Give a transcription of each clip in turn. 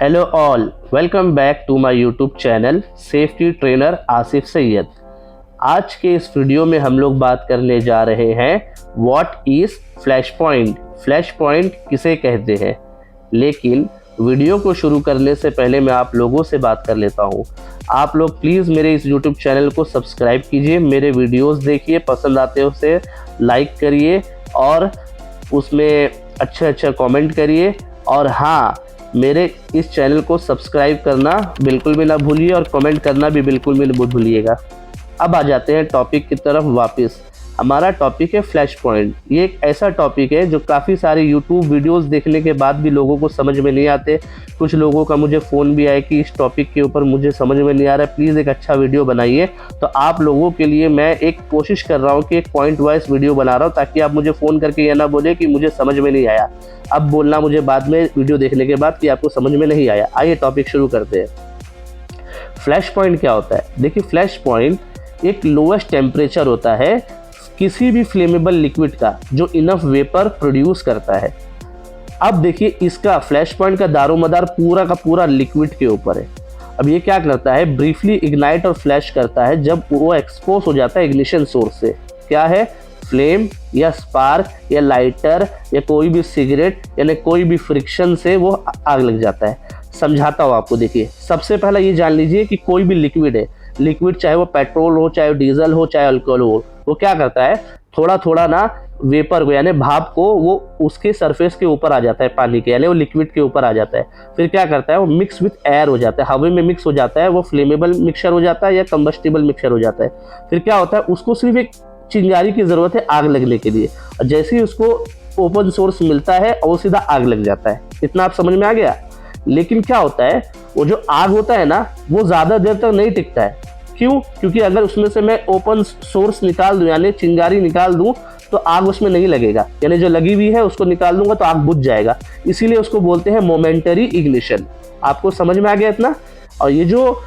Hello all, welcome back to my YouTube channel safety trainer Asif Syed. आज के इस video में हम लोग बात करने जा रहे हैं what is flash point. Flash point किसे कहते हैं। लेकिन वीडियो को शुरू करने से पहले मैं आप लोगों से बात कर लेता हूँ। आप लोग प्लीज़ मेरे इस यूट्यूब चैनल को सब्सक्राइब कीजिए, मेरे वीडियोस देखिए, पसंद आते हो उसे लाइक करिए और उसमें अच्छा कमेंट करिए। और हाँ, मेरे इस चैनल को सब्सक्राइब करना बिल्कुल भी ना भूलिए और कमेंट करना भी बिल्कुल भी ना भूलिएगा। अब आ जाते हैं टॉपिक की तरफ वापस। हमारा टॉपिक है फ्लैश पॉइंट। ये एक ऐसा टॉपिक है जो काफ़ी सारे यूट्यूब वीडियोस देखने के बाद भी लोगों को समझ में नहीं आते। कुछ लोगों का मुझे फ़ोन भी आया कि इस टॉपिक के ऊपर मुझे समझ में नहीं आ रहा है, प्लीज़ एक अच्छा वीडियो बनाइए। तो आप लोगों के लिए मैं एक कोशिश कर रहा हूँ कि एक पॉइंट वाइज वीडियो बना रहा हूँ, ताकि आप मुझे फ़ोन करके यह ना बोले कि मुझे समझ में नहीं आया। अब बोलना मुझे बाद में वीडियो देखने के बाद कि आपको समझ में नहीं आया। आइए टॉपिक शुरू करते हैं। फ्लैश पॉइंट क्या होता है? देखिए, फ्लैश पॉइंट एक लोएस्ट टेम्परेचर होता है किसी भी फ्लेमेबल लिक्विड का जो इनफ वेपर प्रोड्यूस करता है। अब देखिए, इसका फ्लैश पॉइंट का दारोमदार पूरा का पूरा लिक्विड के ऊपर है। अब ये क्या करता है? ब्रीफली इग्नाइट और फ्लैश करता है जब वो एक्सपोज हो जाता है इग्निशन सोर्स से। क्या है? फ्लेम या स्पार्क या लाइटर या कोई भी सिगरेट यानी कोई भी फ्रिक्शन से वो आग लग जाता है। समझाता हूँ आपको। देखिए, सबसे पहला ये जान लीजिए कि कोई भी लिक्विड है, लिक्विड चाहे वो पेट्रोल हो, चाहे डीजल हो, चाहे अल्कोहल हो, वो क्या करता है? थोड़ा थोड़ा ना वेपर को यानी भाप को वो उसके सरफेस के ऊपर आ जाता है, पानी के यानी वो लिक्विड के ऊपर आ जाता है। फिर क्या करता है? वो मिक्स विथ एयर हो जाता है, हवा में मिक्स हो जाता है। वो फ्लेमेबल मिक्सचर हो जाता है या कंबस्टिबल मिक्सचर हो जाता है। फिर क्या होता है? उसको सिर्फ एक चिंगारी की ज़रूरत है आग लगने के लिए, और जैसे ही उसको ओपन सोर्स मिलता है और वो सीधा आग लग जाता है। इतना आप समझ में आ गया? लेकिन क्या होता है, वो जो आग होता है ना, वो ज़्यादा देर तक नहीं टिकता है। क्यों? क्योंकि अगर उसमें से मैं ओपन सोर्स निकाल दूं यानी चिंगारी निकाल दूं तो आग उसमें नहीं लगेगा, यानी जो लगी हुई है उसको निकाल दूंगा तो आग बुझ जाएगा। इसीलिए उसको बोलते हैं मोमेंटरी इग्निशन। आपको समझ में आ गया इतना? और ये जो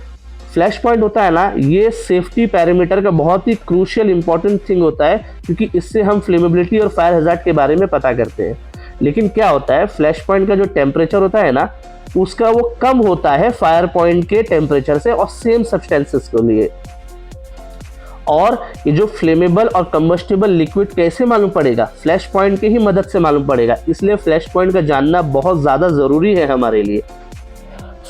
फ्लैश पॉइंट होता है ना, ये सेफ्टी पैरामीटर का बहुत ही क्रूशियल इंपॉर्टेंट थिंग होता है, क्योंकि इससे हम फ्लेमेबिलिटी और फायर हैजार्ड के बारे में पता करते हैं। लेकिन क्या होता है, फ्लैश पॉइंट का जो टेम्परेचर होता है ना, उसका वो कम होता है फायर पॉइंट के टेम्परेचर से और सेम सब्सटेंसेस के लिए। और ये जो फ्लेमेबल और कंबस्टिबल लिक्विड कैसे मालूम पड़ेगा? फ्लैश पॉइंट की ही मदद से मालूम पड़ेगा। इसलिए फ्लैश पॉइंट का जानना बहुत ज़्यादा ज़रूरी है हमारे लिए।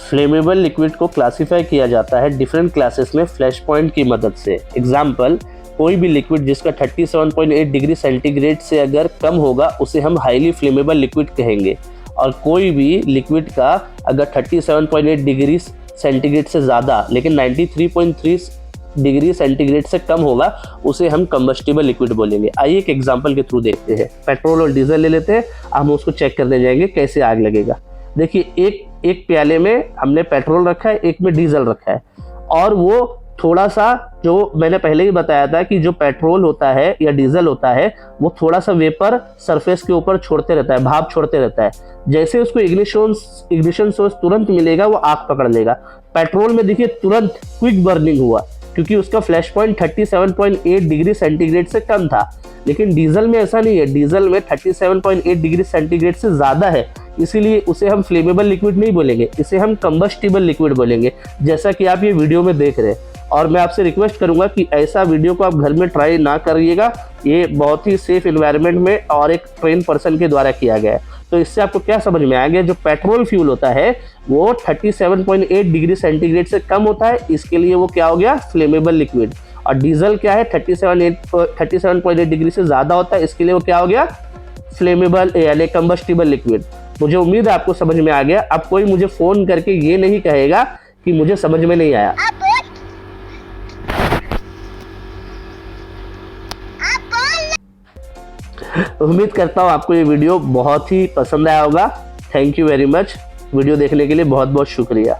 फ्लेमेबल लिक्विड को क्लासीफाई किया जाता है डिफरेंट क्लासेस में फ्लैश पॉइंट की मदद से। एग्जाम्पल, कोई भी लिक्विड जिसका 37.8 डिग्री सेंटीग्रेड से अगर कम होगा उसे हम हाईली फ्लेमेबल लिक्विड कहेंगे। और कोई भी लिक्विड का अगर 37.8 डिग्री सेंटीग्रेड से ज़्यादा लेकिन 93.3 डिग्री सेंटीग्रेड से कम होगा उसे हम कंबस्टिबल लिक्विड बोलेंगे। आइए एक एग्जांपल के थ्रू देखते हैं। पेट्रोल और डीजल ले लेते हैं, हम उसको चेक करने जाएंगे कैसे आग लगेगा। देखिए, एक प्याले में हमने पेट्रोल रखा है, एक में डीजल रखा है, और वो थोड़ा सा, जो मैंने पहले ही बताया था कि जो पेट्रोल होता है या डीजल होता है वो थोड़ा सा वेपर सरफेस के ऊपर छोड़ते रहता है, भाप छोड़ते रहता है। जैसे उसको इग्निशन सोर्स तुरंत मिलेगा वो आग पकड़ लेगा। पेट्रोल में देखिए तुरंत क्विक बर्निंग हुआ क्योंकि उसका फ्लैश पॉइंट 37.8 डिग्री सेंटीग्रेड से कम था। लेकिन डीजल में ऐसा नहीं है, डीजल में 37.8 डिग्री सेंटीग्रेड से ज़्यादा है। इसीलिए उसे हम फ्लेमेबल लिक्विड नहीं बोलेंगे, इसे हम कंबस्टिबल लिक्विड बोलेंगे, जैसा कि आप ये वीडियो में देख रहे हैं। और मैं आपसे रिक्वेस्ट करूंगा कि ऐसा वीडियो को आप घर में ट्राई ना करिएगा। ये बहुत ही सेफ एनवायरनमेंट में और एक ट्रेन पर्सन के द्वारा किया गया है। तो इससे आपको क्या समझ में आ गया? जो पेट्रोल फ्यूल होता है वो 37.8 डिग्री सेंटीग्रेड से कम होता है, इसके लिए वो क्या हो गया? Flammable liquid. और डीजल क्या है? 37.8 डिग्री से ज़्यादा होता है, इसके लिए वो क्या हो गया? फ्लेमेबल यानी कंबस्टिबल लिक्विड। मुझे उम्मीद है आपको समझ में आ गया। अब कोई मुझे फ़ोन करके ये नहीं कहेगा कि मुझे समझ में नहीं आया। उम्मीद करता हूँ आपको ये वीडियो बहुत ही पसंद आया होगा। Thank you very much. Video देखने के लिए बहुत बहुत शुक्रिया।